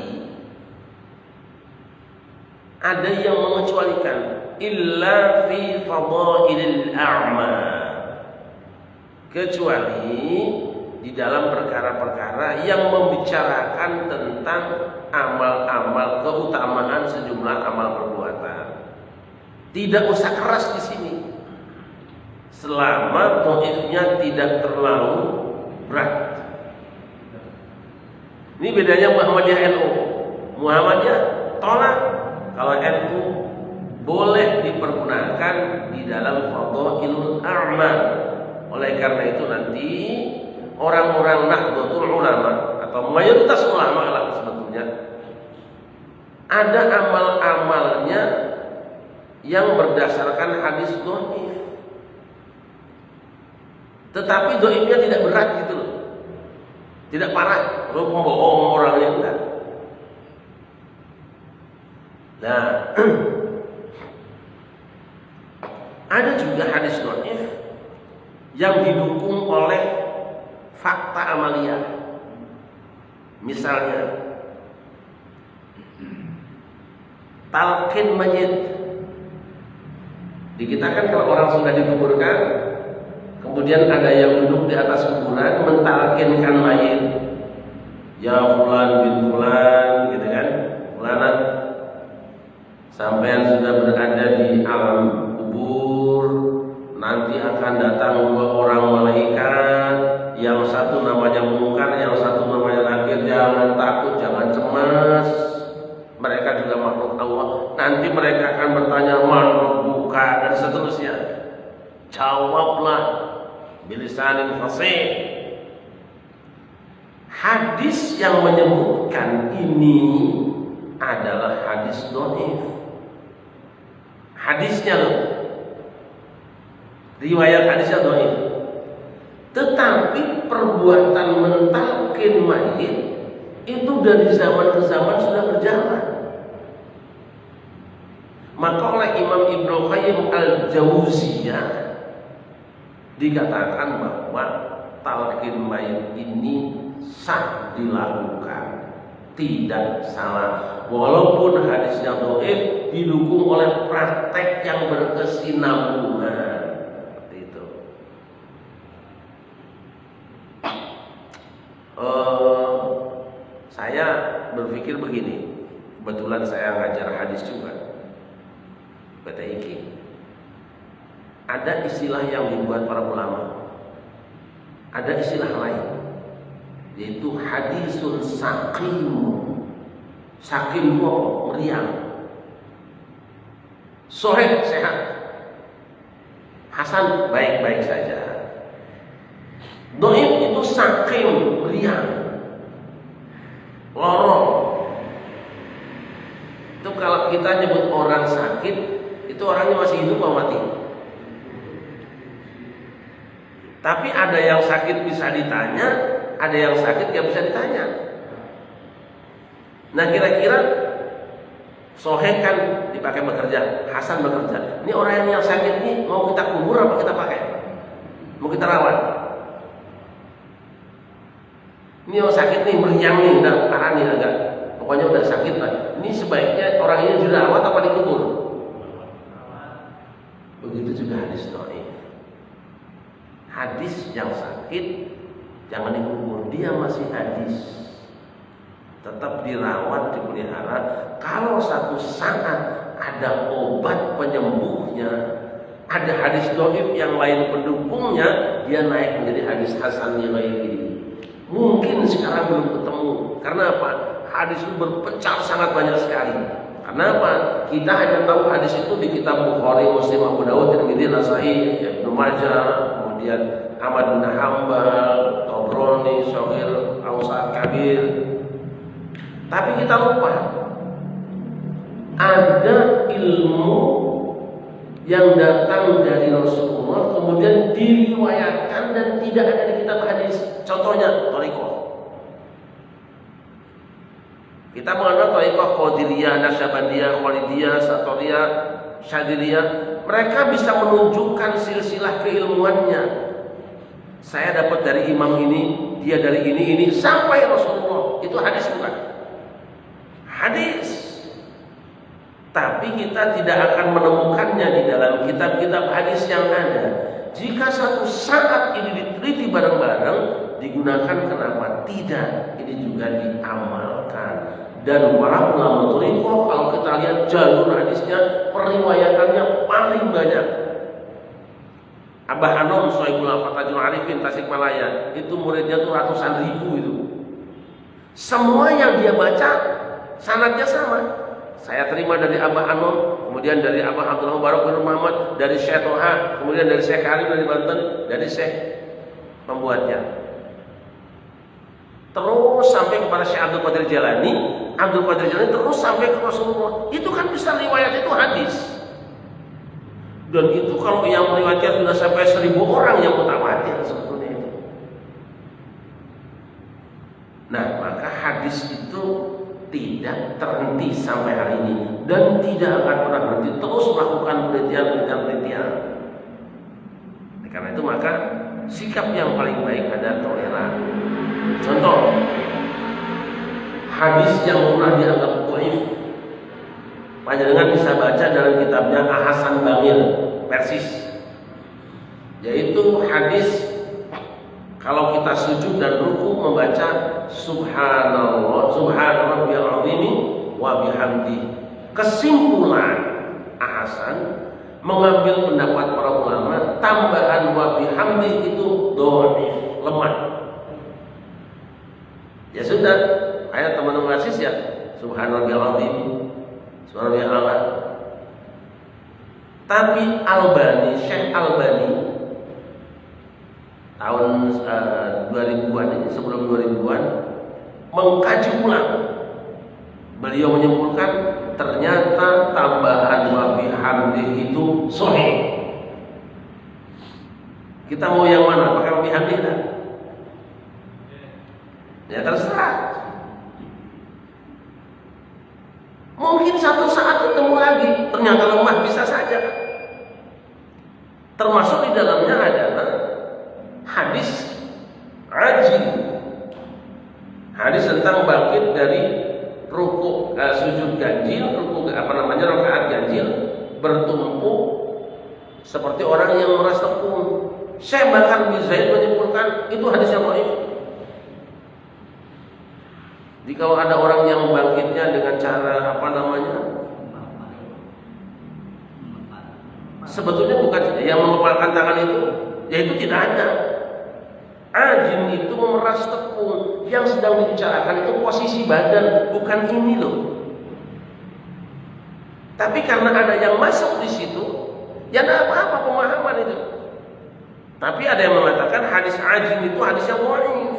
ada yang mengecualikan illa fi fadailil a'mal, kecuali di dalam perkara-perkara yang membicarakan tentang amal-amal, keutamaan sejumlah amal perbuatan. Tidak usah keras di sini, selama dhaifnya tidak terlalu berat. Ini bedanya Muhammadiyah NU. Muhammadiyah tolak, kalau NU boleh dipergunakan di dalam fadailul a'mal. Oleh karena itu nanti orang-orang Nahdlatul Ulama atau mayoritas ulama lah sebetulnya ada amal-amalnya yang berdasarkan hadis dhaif. Tetapi dhaifnya tidak berat gitu loh. Tidak parah, lo pembohong orangnya enggak. Nah, ada juga hadis dhaif yang didukung oleh fakta amaliyah. Misalnya talqin mayit. Di kita kan kalau orang sudah dikuburkan, kemudian ada yang duduk di atas kuburan mentalkinkan mayit, ya fulan bin fulan, gitu kan, fulanan, sampean sudah berada di alam kubur, nanti akan datang 2 orang malaikat, yang satu namanya Munkar, yang satu namanya Nakir. Jangan takut, jangan cemas, mereka juga makhluk Allah. Nanti mereka akan bertanya man rabbuka dan seterusnya. Jawablah bilisanin fasih. Hadis yang menyebutkan ini adalah hadis dhaif. Hadisnya loh, riwayat hadisnya dhaif. Tetapi perbuatan mentalkin mayit itu dari zaman ke zaman sudah berjalan. Maka oleh Imam Ibnu Qayyim al-Jauziyah dikatakan bahwa talqin mayit ini sah dilakukan, tidak salah. walaupun hadisnya dhaif didukung oleh praktek yang berkesinambungan. Seperti itu. Saya berpikir begini, kebetulan saya ngajar hadis juga, PTIQ. Ada istilah yang dibuat para ulama, ada istilah lain, yaitu hadisul saqim. Saqim itu apa? Meriang. Sahih, sehat. Hasan, baik-baik saja. Dhaif itu saqim, meriang. Lorong. Itu kalau kita nyebut orang sakit, itu orangnya masih hidup atau mati? Tapi ada yang sakit bisa ditanya, ada yang sakit nggak bisa ditanya. Nah kira-kira Soheh kan dipakai bekerja, Hasan bekerja. Ini orang yang sakit ini mau kita kubur apa kita pakai? Mau kita rawat? Ini yang sakit nih, meriang nih, udah parah nih agak. Pokoknya udah sakit lah. Ini sebaiknya orang ini dirawat apa dikubur? Begitu juga hadis dhaif. Hadis yang sakit jangan dikubur, dia masih hadis. Tetap dirawat, dipelihara. Kalau satu saat ada obat penyembuhnya, ada hadis dhaif yang lain pendukungnya, dia naik menjadi hadis hasan yang lain. Mungkin sekarang belum ketemu. Karena apa? Hadis itu berpecah sangat banyak sekali. Karena apa? Kita hanya tahu hadis itu di kitab Bukhari, Muslim, Abu Dawud, Tirmidzi, Nasai, Ibnu Majah, kemudian Ahmad bin Hanbal, Tabrani, Shaghir, Awsat, Kabir. Tapi kita lupa ada ilmu yang datang dari Rasulullah kemudian diriwayatkan dan tidak ada di kitab hadis. Contohnya thariqah. Kita mengenal thariqah Qadiriyah, Naqsyabandiyah, Khalidiyah, Satoriyah, Syadziliyah. Mereka bisa menunjukkan silsilah keilmuannya. Saya dapat dari imam ini, dia dari ini sampai Rasulullah. Itu hadis bukan? Hadis. Tapi kita tidak akan menemukannya di dalam kitab-kitab hadis yang ada. Jika satu saat ini diteliti bareng-bareng, digunakan, kenapa tidak? Ini juga diamalkan. Dan para ulama thariqah, kalau kita lihat jalur hadisnya, periwayatannya paling banyak. Abah Anom, Sohibul Fatajul Arifin, Tasikmalaya, itu muridnya tuh ratusan ribu itu. Semua yang dia baca, sanadnya sama. Saya terima dari Abah Anom, kemudian dari Abah Abdullah Mubarak bin Muhammad, dari Syekh Toha, kemudian dari Syekh Karim dari Banten, dari Syekh pembuatnya. Terus sampai kepada Syekh Abdul Qadir Jalani, terus sampai ke Rasulullah. Itu kan bisa riwayat, itu hadis. Dan itu kalau yang meriwayatkan sudah sampai 1000 orang yang mutawatir sebetulnya itu. Nah, maka hadis itu tidak terhenti sampai hari ini dan tidak akan pernah berhenti, terus melakukan penelitian. Karena itu maka sikap yang paling baik adalah toleran. Contoh hadis yang pernah dianggap dhaif, panjenengan bisa baca dalam kitabnya Ahsan Bangil Persis, yaitu hadis kalau kita sujud dan ruku membaca Subhanallah, Subhana Rabbiyal Azim wa bihamdi. Kesimpulan Ahsan mengambil pendapat para ulama, tambahan wa bihamdi itu dhaif, lemah. Ya sudah, ayo teman-teman asis ya, Subhana Rabbiyal Azim, Subhana Rabbiyal A'la. Tapi Syekh Albani tahun 2000-an ini, sebelum 2000-an, mengkaji ulang. Beliau menyimpulkan ternyata tambahan wa bihamdi itu sahih. Kita mau yang mana? Pakai wa bihamdi enggak? Ya terserah. Mungkin satu saat ketemu lagi, ternyata lemah, bisa saja. Termasuk di dalamnya adalah hadis ajil, hadis tentang bangkit dari ruku, sujud bertumpuk seperti orang yang meras tepung. Syekh Bakar bin Zaid menyimpulkan itu hadis yang dhaif. Jadi kalau ada orang yang bangkitnya dengan cara sebetulnya bukan yang mengepalkan tangan itu, yaitu tidak ada. Ajin itu memeras tepung. Yang sedang dibicarakan itu posisi badan, bukan ini loh. Tapi karena ada yang masuk di situ, ya tidak apa-apa pemahaman itu. Tapi ada yang mengatakan hadis ajin itu hadis yang dhaif.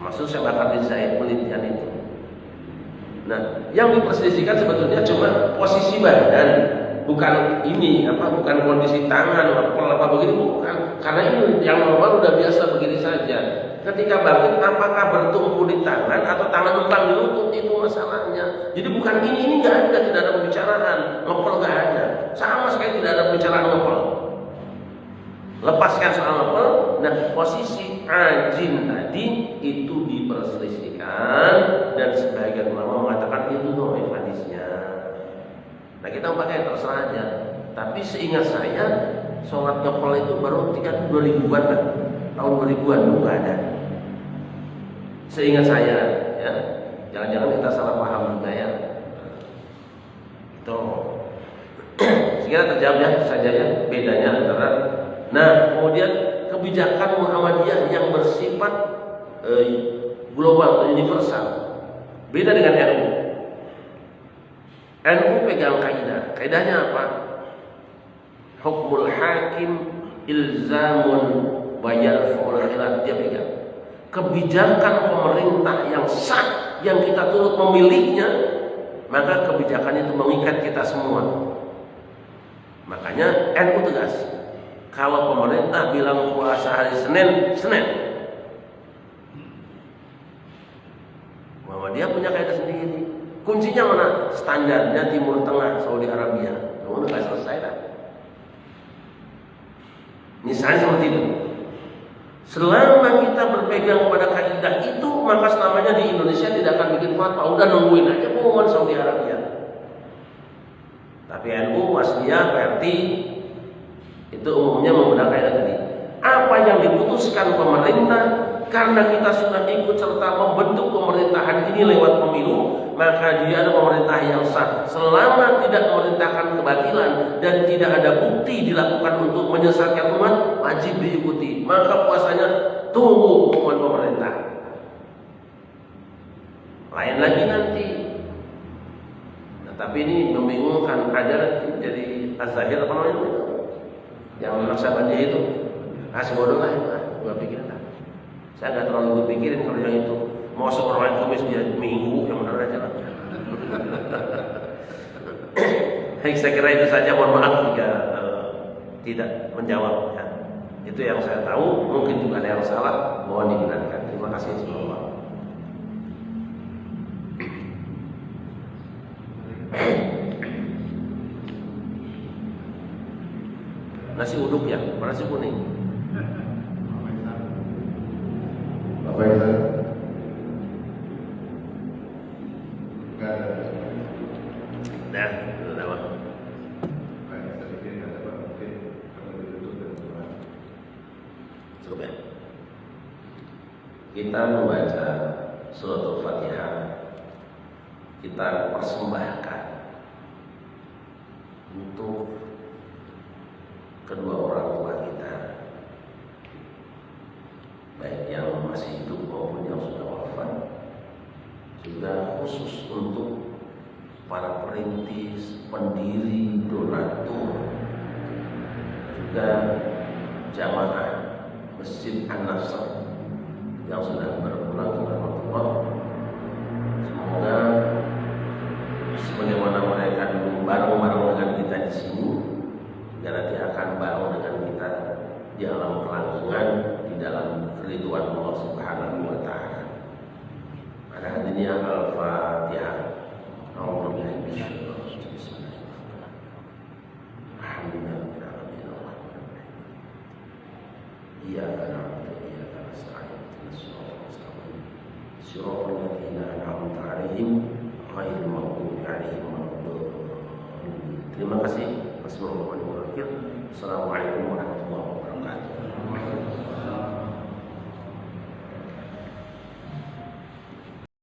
Maksud Syekh Bakar bin Zaid penelitian itu. Nah, yang diperselisihkan sebetulnya cuma posisi badan, bukan ini bukan kondisi tangan apa begini, bukan. Karena ini yang normal udah biasa begini saja. Ketika bangkit, apakah bertumpu di tangan atau tangan numpang di lutut, itu masalahnya. Jadi bukan ini nggak ada, tidak ada pembicaraan ngepel, nggak ada, sama sekali tidak ada pembicaraan ngepel. Lepaskan soal ngepel. Nah, posisi ajin tadi itu diperselisihkan dan sebagian ulama mengatakan itu dhaif hadisnya. Nah, kita pakai terserah aja. Tapi seingat saya sholat ngepel itu baru 2000-an kan? Tahun 2000-an nggak ada. Seingat saya, ya. Jangan-jangan kita salah paham juga ya. Itu. Sekiranya terjawab ya saja ya bedanya antara. Nah, kemudian kebijakan Muhammadiyah yang bersifat global atau universal beda dengan NU. NU pegang kaidah. Kaidahnya apa? Hukmul hakim ilzamun wa yarfa'ul khilaf. Dia pegang kebijakan pemerintah yang sah, yang kita turut memilihnya, maka kebijakannya itu mengikat kita semua. Makanya NU tegas, kalau pemerintah bilang puasa hari Senin, Senin. Muhammadiyah punya kaidah sendiri. Kuncinya mana? Standarnya Timur Tengah, Saudi Arabia. Udah nggak selesai dah. Misalnya seperti itu. Selama kita berpegang pada kaidah itu, maka selamanya di Indonesia tidak akan bikin fatwa. Udah nungguin aja pengumuman Saudi Arabia. Tapi NU, Wasliyah, PRT itu umumnya menggunakan kaidah tadi. Apa yang diputuskan pemerintah, karena kita sudah ikut serta membentuk pemerintahan ini lewat pemilu, maka dia ada pemerintah yang sah. Selama tidak memerintahkan kebatilan dan tidak ada bukti dilakukan untuk menyesatkan umat, wajib diikuti. Maka puasanya tunggu pengumuman pemerintah. Lain lagi nanti. Nah, tapi ini membingungkan, ajaran jadi Az-Zahir apa namanya itu? Yang Naqsabandiyah itu. Bodoh lah, gua pikirin lah. Saya nggak terlalu berpikirin kalau yang itu. Mau seorang Kamis dia minggu, yang benar aja lah. Saya kira itu saja. Mohon maaf jika tidak menjawab. Ya. Itu yang saya tahu. Mungkin juga ada yang salah. Mohon dibenarkan. Terima kasih semua. Nasi uduk ya, nasi kuning. Bapak Ibu, nggak ada. Nah, itu nama. Saya pikir nggak ada, Pak. Mungkin kalau ditutup dan doa. Cukup ya. Kita membaca surat Al-Fatihah, kita persembahkan untuk kedua orang tua kita, baik yang masih hidup maupun yang sudah wafat, juga khusus untuk para perintis, pendiri, donatur, juga jamaah Masjid An-Nasr yang sudah berpulang ke Allah. Semoga sebagaimana mereka dulu bareng-bareng dengan kita di sini, juga nanti akan bareng dengan kita di alam kelanggengan, di dalam keridhaan Allah Subhanahu wa taala. Ada hadirin Al-Fatihah. Iyyaka na'budu wa iyyaka nasta'in. Shiratal ladzina an'amta 'alaihim ghairil maghdubi 'alaihim waladdallin. Terima kasih. Wassalamualaikum warahmatullahi wabarakatuh. Assalamualaikum